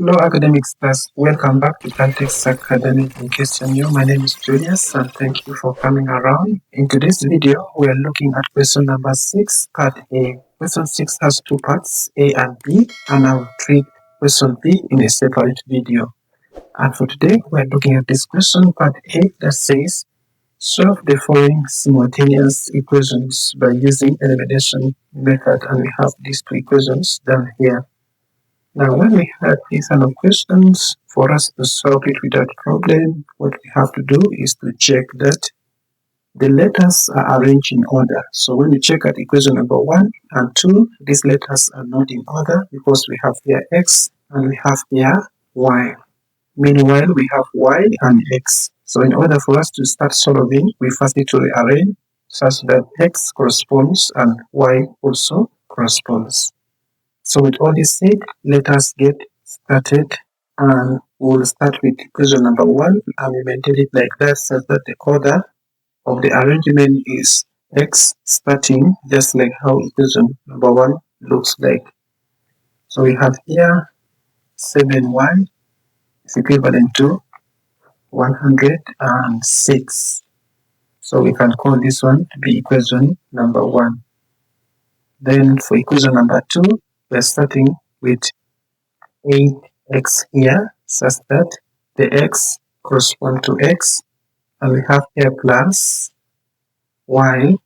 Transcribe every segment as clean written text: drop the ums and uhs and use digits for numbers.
Hello academic stars, welcome back to Caltex Academic. In case you're new, my name is Julius and thank you for coming around. In today's video, we are looking at question number 6, part A. Question 6 has two parts, A and B, and I'll treat question B in a separate video. And for today, we are looking at this question, part A, that says, solve the following simultaneous equations by using elimination method, and we have these two equations down here. Now, when we have these kind of questions, for us to solve it without problem, what we have to do is to check that the letters are arranged in order. So when we check at equation number 1 and 2, these letters are not in order because we have here x and we have here y. Meanwhile, we have y and x. So in order for us to start solving, we first need to rearrange such that x corresponds and y also corresponds. So with all this said, let us get started, and we'll start with equation number 1 and we maintain it like that such that the order of the arrangement is x starting just like how equation number 1 looks like. So we have here 7y is equivalent to 106. So we can call this one to be equation number 1. Then for equation number 2, we're starting with 8x here, such that the x corresponds to x, and we have here plus y,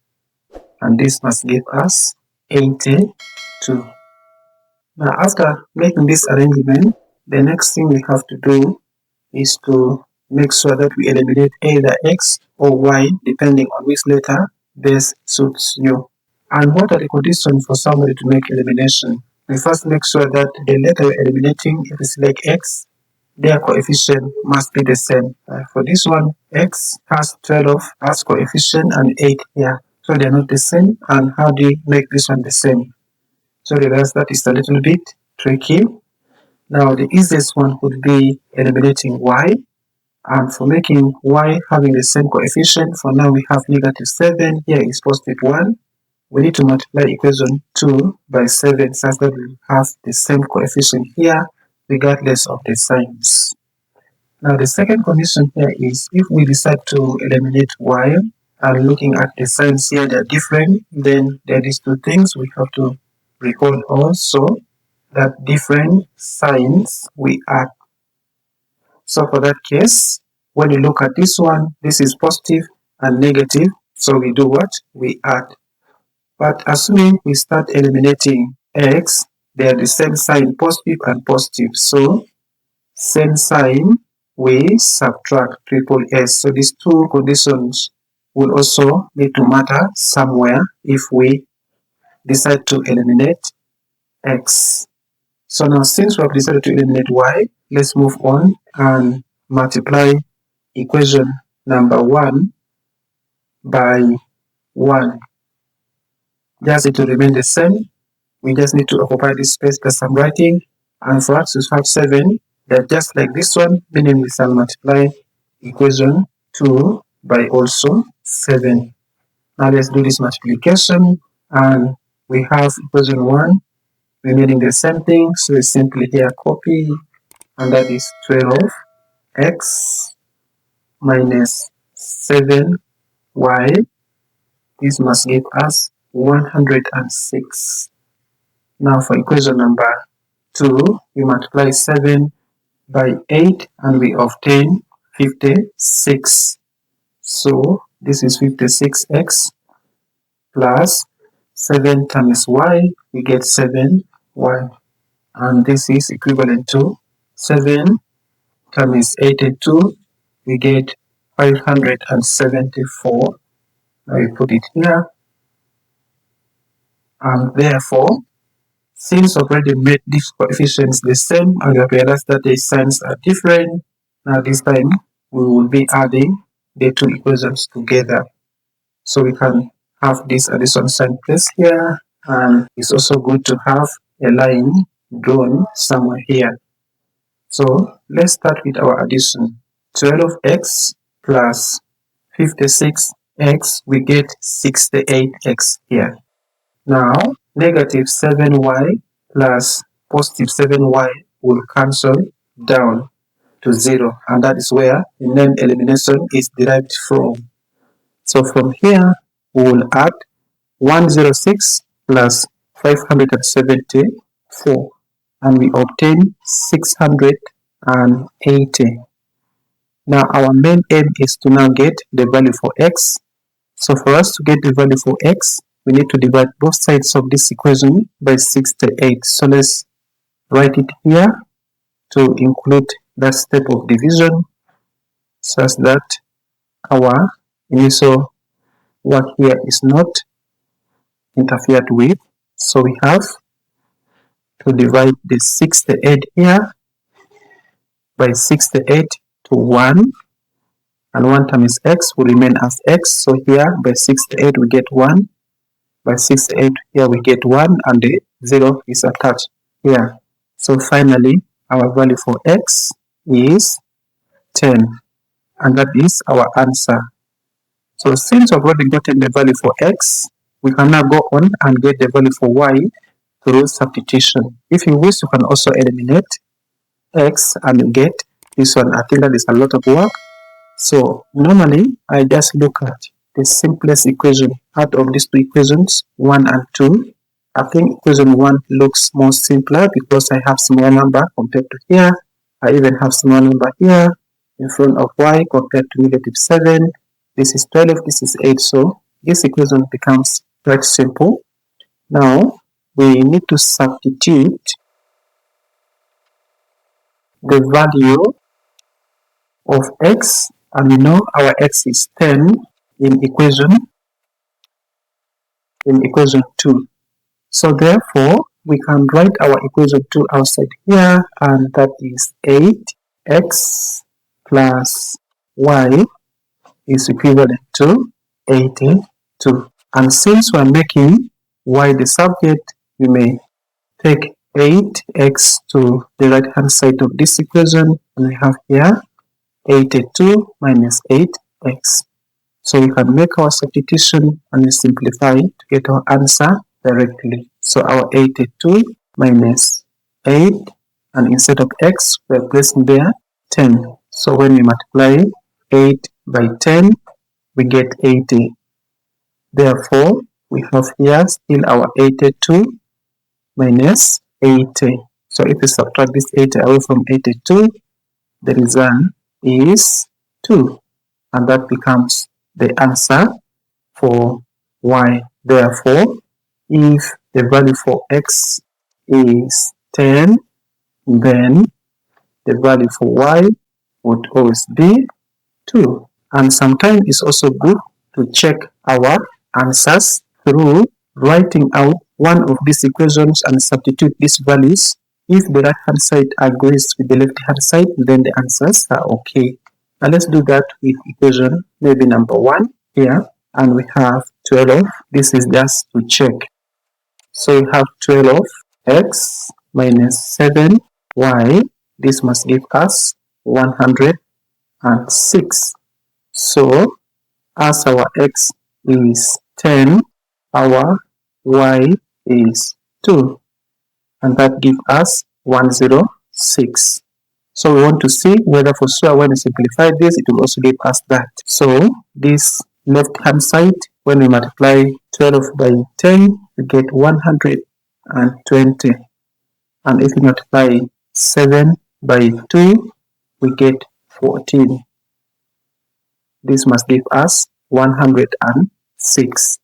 and this must give us 82. Now, after making this arrangement, the next thing we have to do is to make sure that we eliminate either x or y, depending on which letter best suits you. And what are the conditions for somebody to make elimination? We first make sure that the letter we're eliminating, if it's like x, their coefficient must be the same. For this one, x has 12 as coefficient and 8 here. So they're not the same. And how do you make this one the same? So that is a little bit tricky. Now the easiest one would be eliminating y. And for making y having the same coefficient, for now we have -7, here is +1. We need to multiply equation 2 by 7 such that we have the same coefficient here regardless of the signs. Now the second condition here is if we decide to eliminate y and looking at the signs here they're different, then there is two things we have to recall also, that different signs we add. So for that case, when you look at this one, this is positive and negative, so we do what? We add. But assuming we start eliminating x, they are the same sign, positive and positive. So, same sign, we subtract triple s. So, these two conditions will also need to matter somewhere if we decide to eliminate x. So, now since we have decided to eliminate y, let's move on and multiply equation number 1 by 1. Just it will remain the same. We just need to occupy this space that I'm writing. And for us to have 7, they're just like this one, meaning we shall multiply equation 2 by also 7. Now let's do this multiplication. And we have equation 1 remaining the same thing. So we simply here copy, and that is 12x minus 7y. This must give us 106. Now for equation number 2, we multiply 7 by 8 and we obtain 56. So this is 56x plus 7 times y, we get 7y. And this is equivalent to 7 times 82, we get 574. Now we put it here. And therefore, since already made these coefficients the same and we have realized that the signs are different, now this time we will be adding the two equations together. So we can have this addition sign placed here, and it's also good to have a line drawn somewhere here. So let's start with our addition. 12x plus 56x, we get 68x here. Now, negative 7y plus positive 7y, will cancel down to 0, and that is where the name elimination is derived from. So from here, we will add 106 plus 574, and we obtain 680. Now our main aim is to now get the value for x. So for us to get the value for x, we need to divide both sides of this equation by 68. So let's write it here to include that step of division, such that our initial work here is not interfered with. So we have to divide the 68 here by 68 to 1, and 1 times x will remain as x. So here by 68 we get 1, by 68 here we get 1, and the 0 is attached here. So finally our value for x is 10, and that is our answer. So since we've already gotten the value for x, we can now go on and get the value for y through substitution. If you wish, you can also eliminate x and get this one. I think that is a lot of work. So normally I just look at the simplest equation out of these two equations, 1 and 2. I think equation 1 looks more simpler because I have small number compared to here. I even have small number here in front of y compared to -7. This is 12, this is 8. So this equation becomes quite simple. Now we need to substitute the value of x, and we know our x is 10 in equation 2. So therefore we can write our equation 2 outside here, and that is 8x plus y is equivalent to 82. And since we are making y the subject, we may take 8x to the right hand side of this equation, and we have here 82 minus 8x. So we can make our substitution and we simplify to get our answer directly. So our 82 minus 8, and instead of x, we are placing there 10. So when we multiply 8 by 10, we get 80. Therefore, we have here still our 82 minus 80. So if we subtract this 80 away from 82, the result is 2. And that becomes the answer for y. Therefore, if the value for x is 10, then the value for y would always be 2. And sometimes it's also good to check our answers through writing out one of these equations and substitute these values. If the right hand side agrees with the left hand side, then the answers are okay. Now let's do that with equation maybe number 1 here, and we have 12. This is just to check. So we have 12x minus 7y. This must give us 106. So as our x is 10, our y is 2, and that gives us 106. So we want to see whether for sure when we simplify this, it will also give us that. So this left hand side, when we multiply 12 by 10, we get 120. And if we multiply 7 by 2, we get 14. This must give us 106.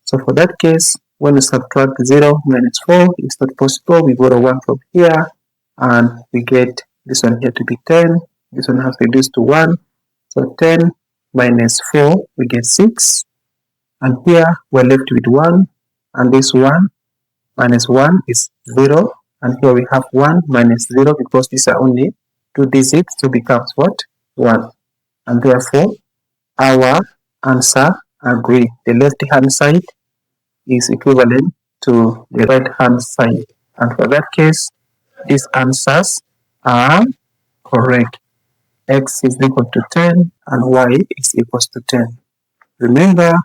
So for that case, when we subtract 0 minus 4, it's not possible. We borrow 1 from here, and we get this one here to be 10. This one has reduced to 1. So 10 minus 4, we get 6. And here we're left with 1. And this 1 minus 1 is 0. And here we have 1 minus 0, because these are only 2 digits, so becomes what? 1. And therefore, our answer agree. The left hand side is equivalent to the right hand side. And for that case, these answers are correct. X is equal to 10 and y is equal to 10. Remember,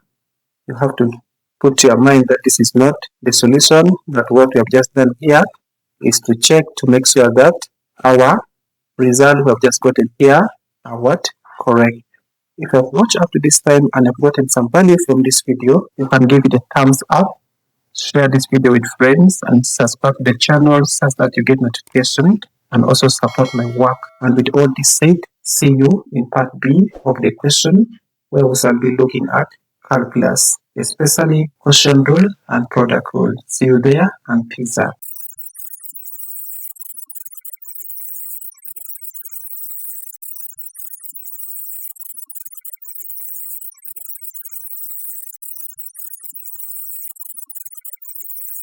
you have to put your mind that this is not the solution, but what we have just done here is to check to make sure that our result we have just gotten here are what? Correct. If you have watched up to this time and have gotten some value from this video, you can give it a thumbs up, share this video with friends, and subscribe to the channel such that you get notification and also support my work. And with all this said, see you in part B of the question where we shall be looking at calculus, especially quotient rule and product rule. See you there and peace out.